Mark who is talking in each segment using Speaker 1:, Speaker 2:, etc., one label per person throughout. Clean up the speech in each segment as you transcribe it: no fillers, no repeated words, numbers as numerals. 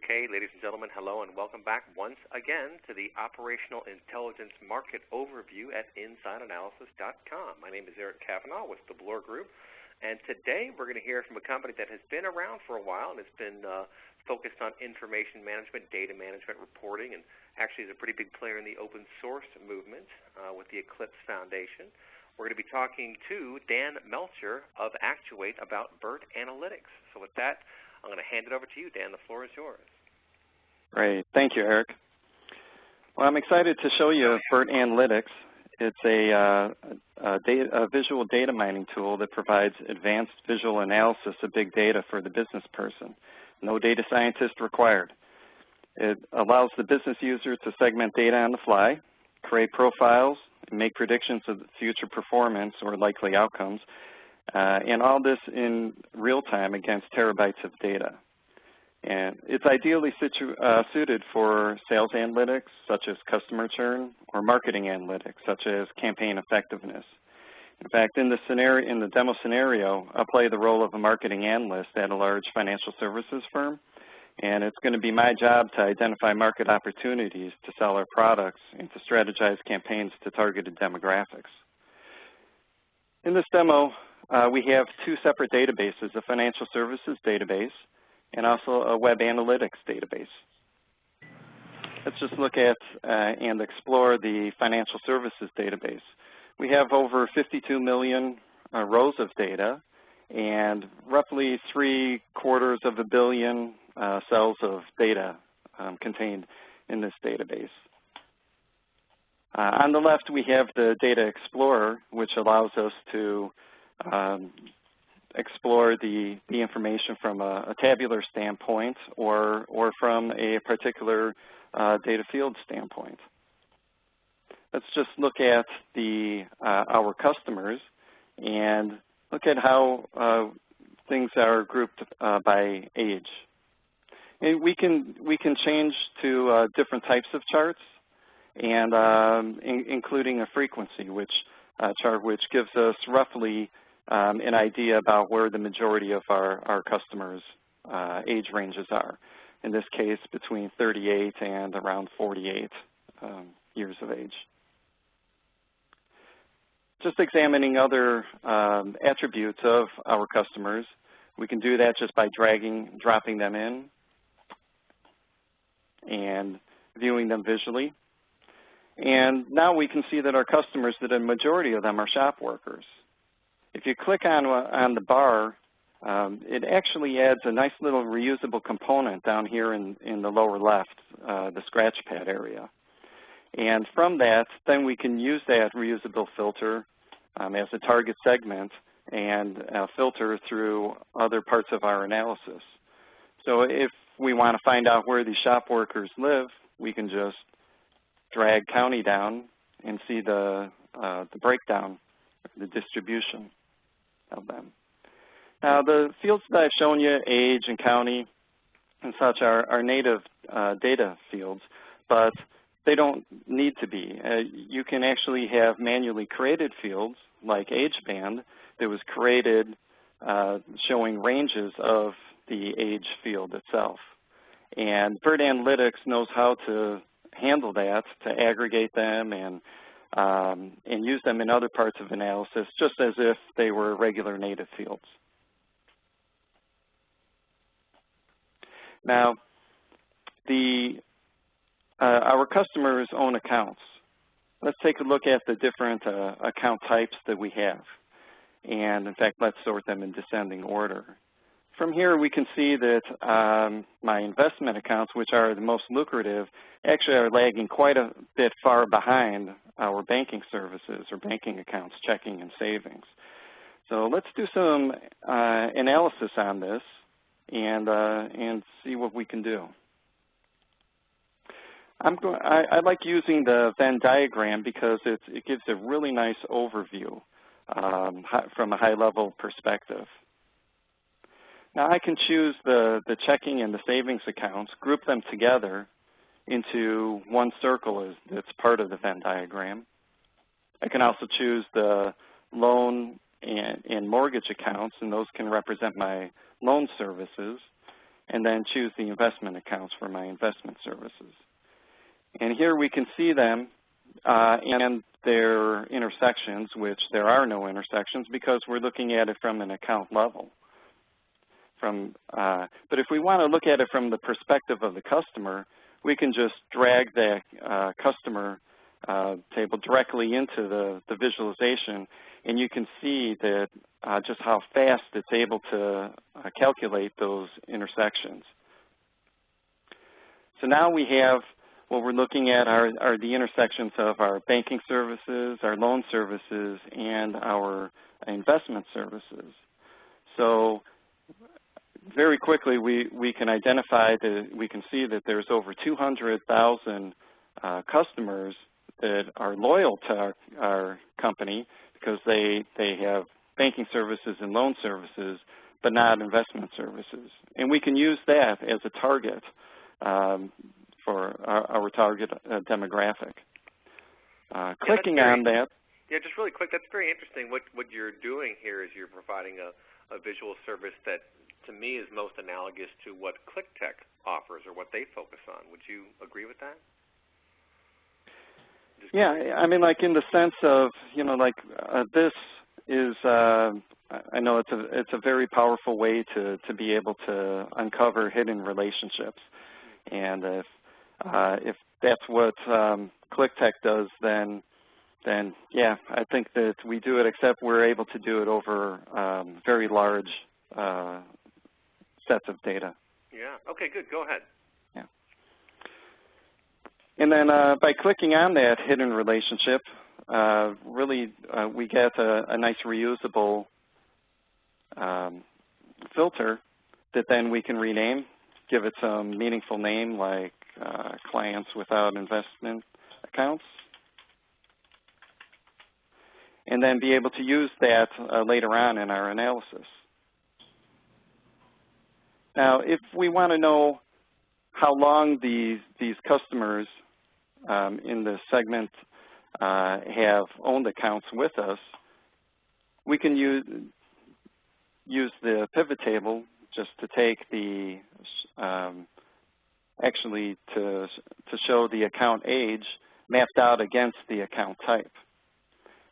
Speaker 1: Okay, ladies and gentlemen, hello and welcome back once again to the Operational Intelligence Market Overview at InsideAnalysis.com. My name is Eric Cavanaugh with the Bloor Group, and today we're going to hear from a company that has been around for a while and has been focused on information management, data management, reporting, and actually is a pretty big player in the open source movement with the Eclipse Foundation. We're going to be talking to Dan Melcher of Actuate about BERT Analytics. So with that, I'm going to hand it over to you, Dan. The floor is yours.
Speaker 2: Great. Thank you, Eric. Well, I'm excited to show you BERT Analytics. It's a visual data mining tool that provides advanced visual analysis of big data for the business person. No data scientist required. It allows the business user to segment data on the fly, create profiles, and make predictions of future performance or likely outcomes, and all this in real time against terabytes of data. And it's ideally suited for sales analytics, such as customer churn, or marketing analytics, such as campaign effectiveness. In fact, in the demo scenario, I'll play the role of a marketing analyst at a large financial services firm, and it's going to be my job to identify market opportunities to sell our products and to strategize campaigns to targeted demographics. In this demo, we have two separate databases, a financial services database and also a web analytics database. Let's just look at and explore the financial services database. We have over 52 million rows of data and roughly 750 million cells of data contained in this database. On the left, we have the Data Explorer, which allows us to explore the information from a tabular standpoint or from a particular data field standpoint. Let's just look at our customers and look at how things are grouped by age. And we can change to different types of charts, and including a frequency chart, which gives us roughly an idea about where the majority of our customers' age ranges are. In this case, between 38 and around 48 years of age. Just examining other attributes of our customers, we can do that just by dropping them in and viewing them visually. And now we can see that our customers, that a majority of them are shop workers. If you click on the bar, it actually adds a nice little reusable component down here in the lower left, the scratch pad area. And from that, then we can use that reusable filter as a target segment and filter through other parts of our analysis. So if we want to find out where these shop workers live, we can just drag county down and see the breakdown, the distribution of them. Now, the fields that I've shown you, age and county and such, are native data fields, but they don't need to be. You can actually have manually created fields like age band that was created showing ranges of the age field itself. And BERT Analytics knows how to handle that, to aggregate them and use them in other parts of analysis, just as if they were regular native fields. Now, our customers own accounts. Let's take a look at the different account types that we have. And in fact, let's sort them in descending order. From here, we can see that my investment accounts, which are the most lucrative, actually are lagging quite a bit far behind our banking services or banking accounts, checking and savings. So let's do some analysis on this and see what we can do. I like using the Venn diagram because it gives a really nice overview from a high-level perspective. Now I can choose the checking and the savings accounts, group them together into one circle that's part of the Venn diagram. I can also choose the loan and mortgage accounts, and those can represent my loan services. and then choose the investment accounts for my investment services. And here we can see them and their intersections, which there are no intersections because we're looking at it from an account level. But if we want to look at it from the perspective of the customer, we can just drag that customer table directly into the visualization, and you can see that just how fast it's able to calculate those intersections. So now we have what we're looking at are the intersections of our banking services, our loan services, and our investment services. So very quickly we can identify that we can see that there's over 200,000 customers that are loyal to our company because they have banking services and loan services, but not investment services. And we can use that as a target for our target demographic. Clicking on that.
Speaker 1: Yeah, just really quick, that's very interesting. What you're doing here is you're providing a visual service that, to me, is most analogous to what ClickTech offers or what they focus on. Would you agree with that?
Speaker 2: Yeah, I mean, like in the sense of, this is, I know it's a very powerful way to be able to uncover hidden relationships. And if that's what ClickTech does, then yeah, I think that we do it, except we're able to do it over very large sets of data.
Speaker 1: Yeah, okay, good, go ahead.
Speaker 2: Yeah. And then by clicking on that hidden relationship, really we get a nice reusable filter that then we can rename, give it some meaningful name like clients without investment accounts, and then be able to use that later on in our analysis. Now, if we want to know how long these customers in the segment have owned accounts with us, we can use the pivot table just to take the actually to show the account age mapped out against the account type.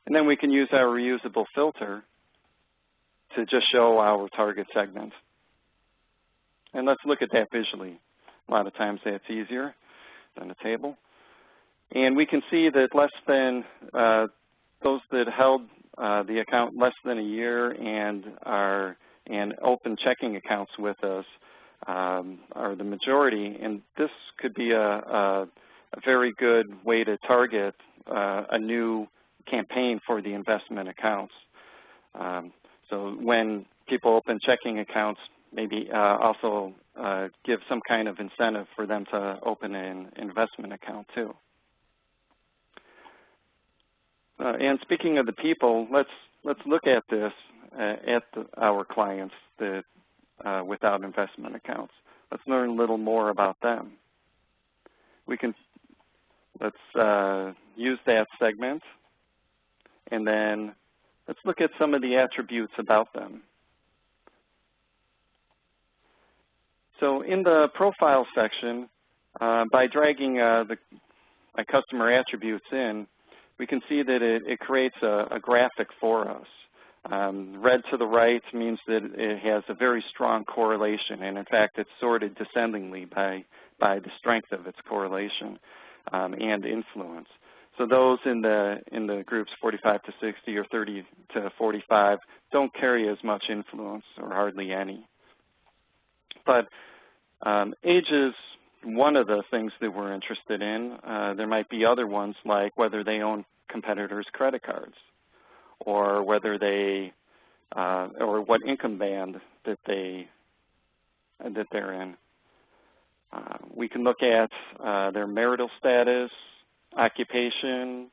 Speaker 2: And then we can use our reusable filter to just show our target segment. And let's look at that visually. A lot of times that's easier than a table. And we can see that less than those that held the account less than a year and open checking accounts with us are the majority. And this could be a very good way to target a new campaign for the investment accounts. So when people open checking accounts, maybe also give some kind of incentive for them to open an investment account too. And speaking of the people, let's look at this at our clients that without investment accounts. Let's learn a little more about them. Let's use that segment, and then let's look at some of the attributes about them. So in the profile section, by dragging my customer attributes in, we can see that it creates a graphic for us. Red to the right means that it has a very strong correlation, and in fact, it's sorted descendingly by the strength of its correlation and influence. So those in the groups 45 to 60 or 30 to 45 don't carry as much influence or hardly any. But age is one of the things that we're interested in. There might be other ones like whether they own competitors' credit cards, or whether they, or what income band that they're in. We can look at their marital status, occupation,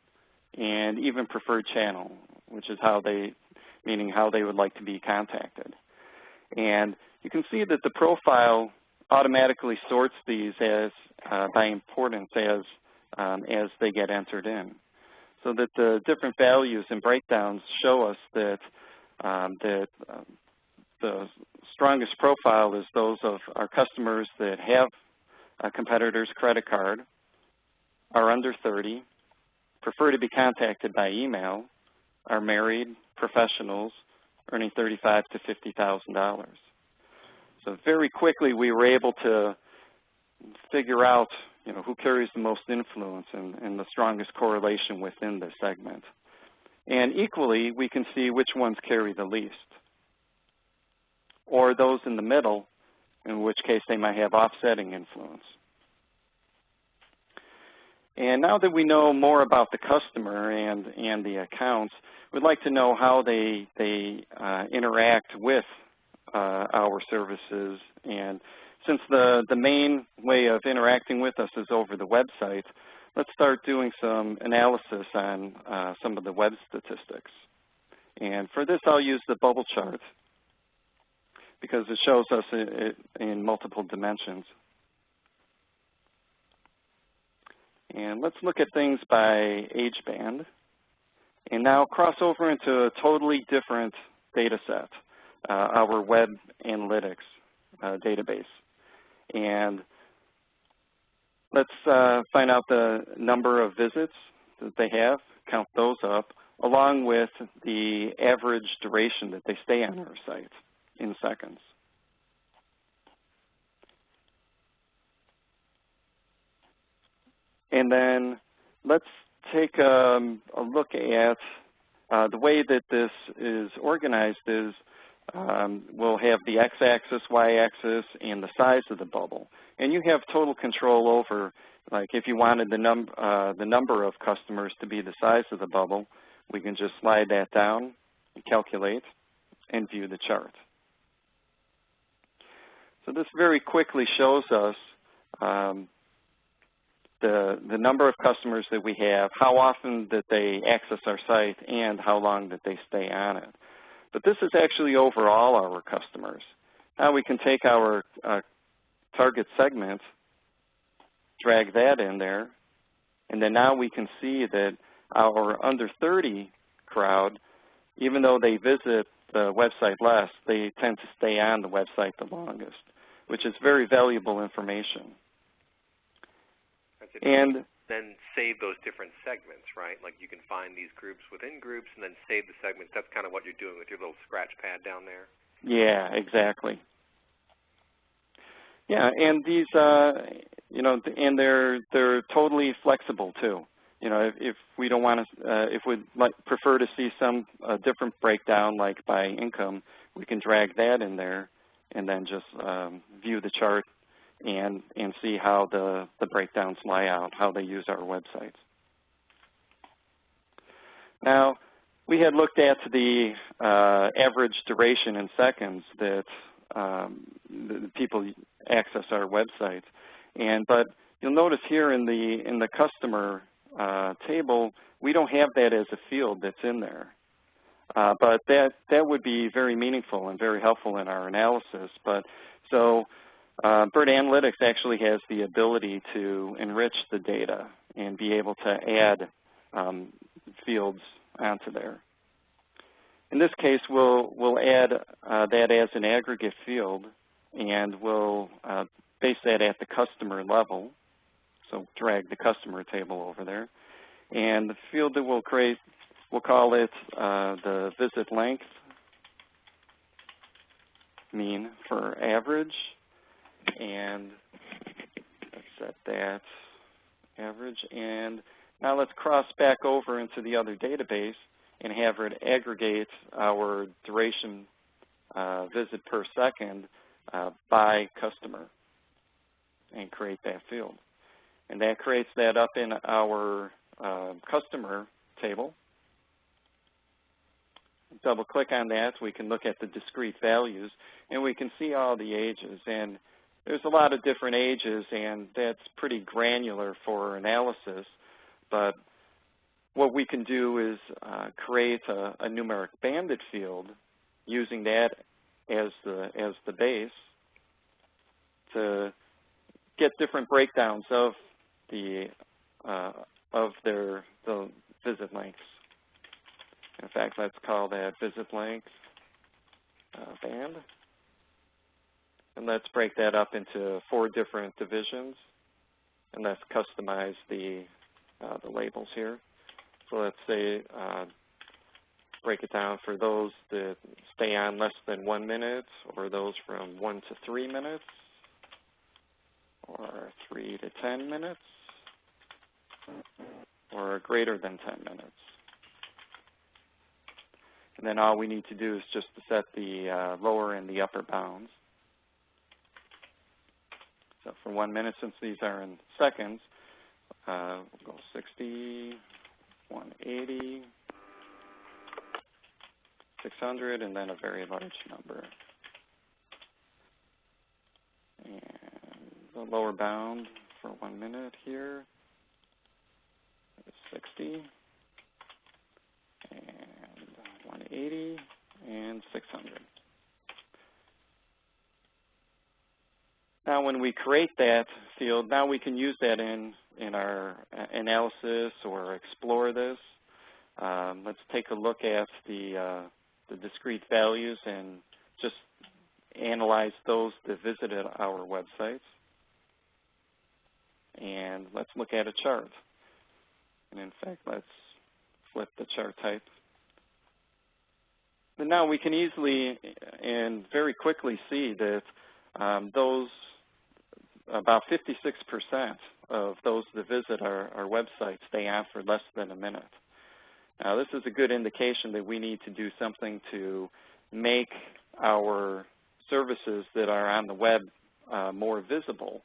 Speaker 2: and even preferred channel, which is meaning how they would like to be contacted. And you can see that the profile automatically sorts these as by importance as they get entered in, so that the different values and breakdowns show us that the strongest profile is those of our customers that have a competitor's credit card, are under 30, prefer to be contacted by email, are married, professionals, earning $35,000 to $50,000. So very quickly we were able to figure out, who carries the most influence and the strongest correlation within the segment. And equally, we can see which ones carry the least, or those in the middle, in which case they might have offsetting influence. And now that we know more about the customer and the accounts, we'd like to know how they interact with our services. And since the main way of interacting with us is over the website, let's start doing some analysis on some of the web statistics. And for this, I'll use the bubble chart because it shows us in multiple dimensions. And let's look at things by age band. And now cross over into a totally different data set, our web analytics database. And let's find out the number of visits that they have, count those up, along with the average duration that they stay on our site in seconds. And then let's take a look at the way that this is organized is we'll have the x-axis, y-axis, and the size of the bubble. And you have total control over, like if you wanted the number of customers to be the size of the bubble, we can just slide that down, calculate, and view the chart. So this very quickly shows us the number of customers that we have, how often that they access our site, and how long that they stay on it. But this is actually over all our customers. Now we can take our target segment, drag that in there, and then now we can see that our under 30 crowd, even though they visit the website less, they tend to stay on the website the longest, which is very valuable information. And
Speaker 1: then save those different segments, right? Like you can find these groups within groups and then save the segments. That's kind of what you're doing with your little scratch pad down there.
Speaker 2: Yeah, exactly. Yeah, and these, and they're totally flexible too. If we don't want to, if we'd prefer to see some different breakdown, like by income, we can drag that in there and then just view the chart and see how the breakdowns lie out, how they use our websites. Now, we had looked at the average duration in seconds that the people access our websites, but you'll notice here in the customer table, we don't have that as a field that's in there. But that would be very meaningful and very helpful in our analysis. So BERT Analytics actually has the ability to enrich the data and be able to add fields onto there. In this case, we'll add that as an aggregate field, and we'll base that at the customer level. So drag the customer table over there. And the field that we'll create, we'll call it the visit length mean for average. And let's set that average. And now let's cross back over into the other database and have it aggregate our duration visit per second by customer and create that field. And that creates that up in our customer table. Double click on that, we can look at the discrete values, and we can see all the ages. And there's a lot of different ages, and that's pretty granular for analysis. But what we can do is create a numeric banded field using that as the base to get different breakdowns of the visit lengths. In fact, let's call that visit length band. And let's break that up into 4 different divisions, and let's customize the labels here. So let's say break it down for those that stay on less than 1 minute, or those from 1 to 3 minutes, or 3 to 10 minutes, or greater than 10 minutes. And then all we need to do is just to set the lower and the upper bounds. So for 1 minute, since these are in seconds, we'll go 60, 180, 600, and then a very large number. And the lower bound for 1 minute here is 60, and 180, and 600. Now when we create that field, now we can use that in our analysis or explore this. Let's take a look at the discrete values and just analyze those that visited our websites. And let's look at a chart. And in fact, let's flip the chart type. And now we can easily and very quickly see that those about 56% of those that visit our website stay on for less than a minute. Now, this is a good indication that we need to do something to make our services that are on the web more visible.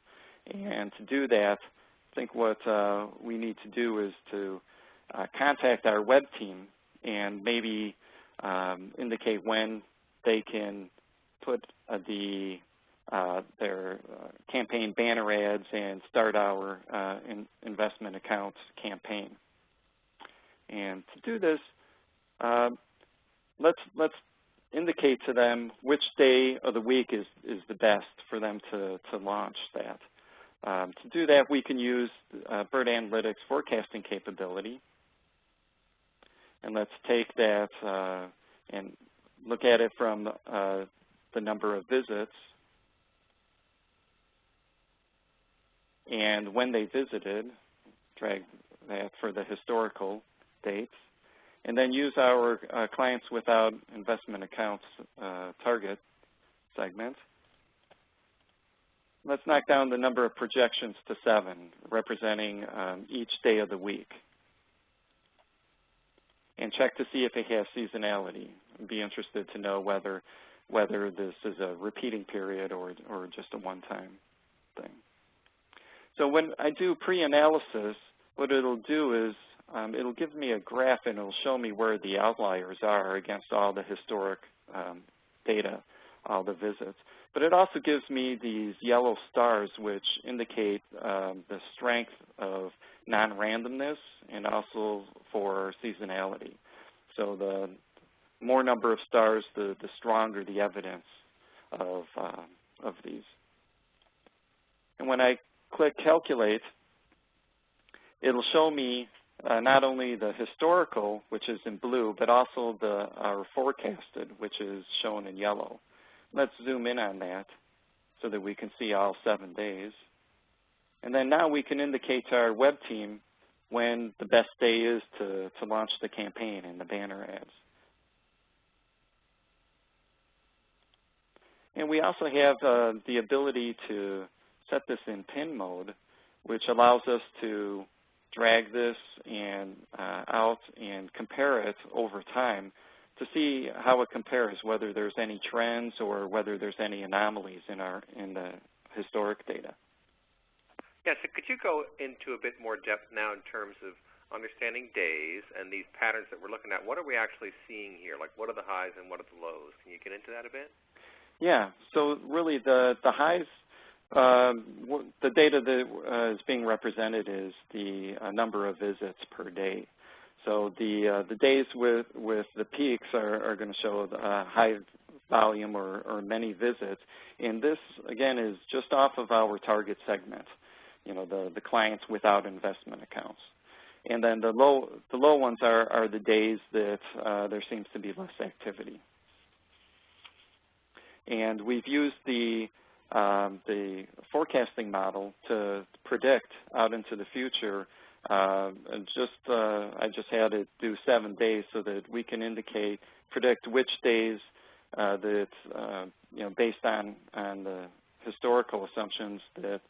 Speaker 2: And to do that, I think what we need to do is to contact our web team and maybe indicate when they can put their campaign banner ads and start our investment accounts campaign. And to do this, let's indicate to them which day of the week is the best for them to launch that. To do that, we can use Bird Analytics forecasting capability. And let's take that and look at it from the number of visits and when they visited, drag that for the historical dates, and then use our clients without investment accounts target segment. Let's knock down the number of projections to 7, representing each day of the week. And check to see if it has seasonality. I'd be interested to know whether this is a repeating period or just a one-time thing. So when I do pre-analysis, what it'll do is it'll give me a graph and it'll show me where the outliers are against all the historic data, all the visits. But it also gives me these yellow stars which indicate the strength of non-randomness and also for seasonality. So the more number of stars, the stronger the evidence of these. And when I click Calculate, it'll show me not only the historical, which is in blue, but also our forecasted, which is shown in yellow. Let's zoom in on that so that we can see all 7 days. And then now we can indicate to our web team when the best day is to launch the campaign and the banner ads. And we also have the ability to set this in pin mode, which allows us to drag this and out and compare it over time to see how it compares, whether there's any trends or whether there's any anomalies in the historic data.
Speaker 1: Yeah, so could you go into a bit more depth now in terms of understanding days and these patterns that we're looking at? What are we actually seeing here? Like, what are the highs and what are the lows? Can you get into that a bit? Yeah,
Speaker 2: so really the highs, the data that is being represented is the number of visits per day. So the days with the peaks are going to show the high volume or many visits. And this, again, is just off of our target segment, you know, the clients without investment accounts. And then the low ones are the days that there seems to be less activity. And we've used the forecasting model to predict out into the future. I just had it do 7 days so that we can predict which days that based on the historical assumptions that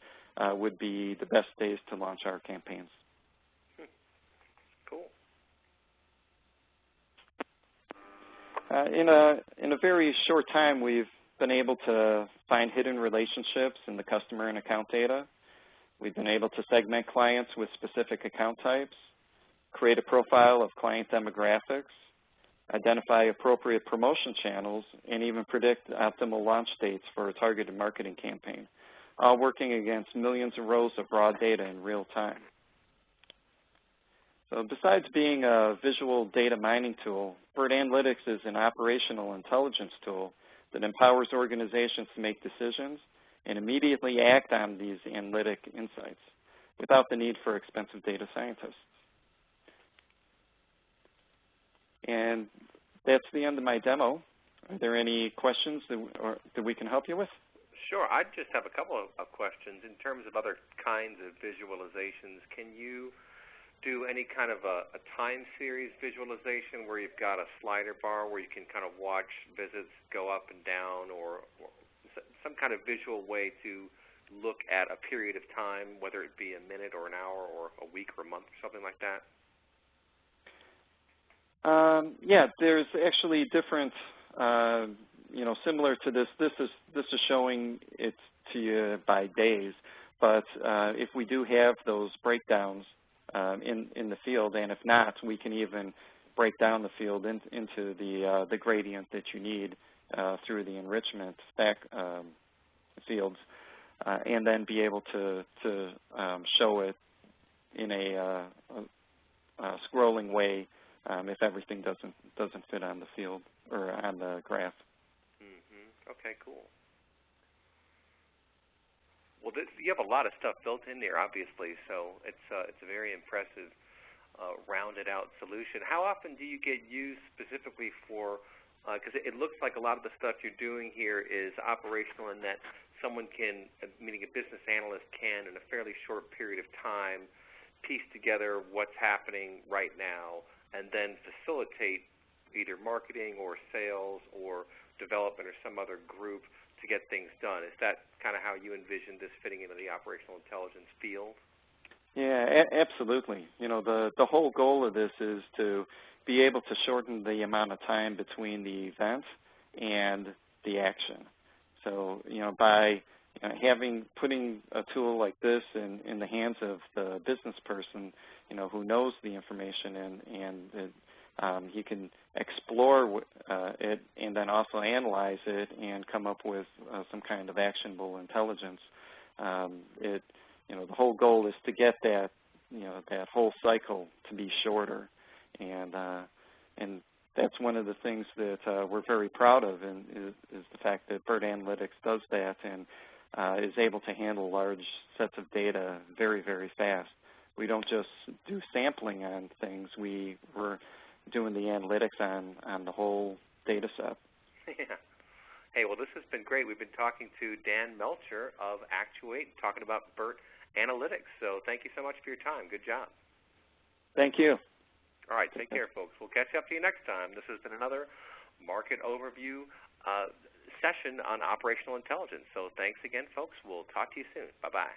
Speaker 2: would be the best days to launch our campaigns.
Speaker 1: Cool.
Speaker 2: In a very short time, we've been able to find hidden relationships in the customer and account data. We've been able to segment clients with specific account types, create a profile of client demographics, identify appropriate promotion channels, and even predict optimal launch dates for a targeted marketing campaign, all working against millions of rows of raw data in real time. So besides being a visual data mining tool, BERT Analytics is an operational intelligence tool that empowers organizations to make decisions and immediately act on these analytic insights without the need for expensive data scientists. And that's the end of my demo. Are there any questions that we can help you with?
Speaker 1: Sure. I just have a couple of questions. In terms of other kinds of visualizations, can you do any kind of a time series visualization where you've got a slider bar where you can kind of watch visits go up and down, or some kind of visual way to look at a period of time, whether it be a minute or an hour or a week or a month or something like that?
Speaker 2: Yeah, there's actually different, similar to this. This is showing it to you by days, but if we do have those breakdowns in the field, and if not, we can even break down the field into the gradient that you need through the enrichment fields, and then be able to show it in a scrolling way if everything doesn't fit on the field or on the graph.
Speaker 1: Mm-hmm. Okay, cool. Well, you have a lot of stuff built in there, obviously, so it's a very impressive, rounded-out solution. How often do you get used specifically for, because it looks like a lot of the stuff you're doing here is operational in that someone can, meaning a business analyst can, in a fairly short period of time, piece together what's happening right now and then facilitate either marketing or sales or development or some other group to get things done. Is that kind of how you envision this fitting into the operational intelligence field?
Speaker 2: Yeah, absolutely. The whole goal of this is to be able to shorten the amount of time between the event and the action. So, by putting a tool like this in the hands of the business person, who knows the information and he can explore it and then also analyze it and come up with some kind of actionable intelligence. The whole goal is to get that that whole cycle to be shorter, and that's one of the things that we're very proud of, and is the fact that BERT Analytics does that and is able to handle large sets of data very, very fast. We don't just do sampling on things. We're doing the analytics on the whole data set.
Speaker 1: Yeah. Hey, well, this has been great. We've been talking to Dan Melcher of Actuate, talking about BERT Analytics. So thank you so much for your time. Good job.
Speaker 2: Thank you.
Speaker 1: All right, take care, folks. We'll catch up to you next time. This has been another market overview session on operational intelligence. So thanks again, folks. We'll talk to you soon. Bye-bye.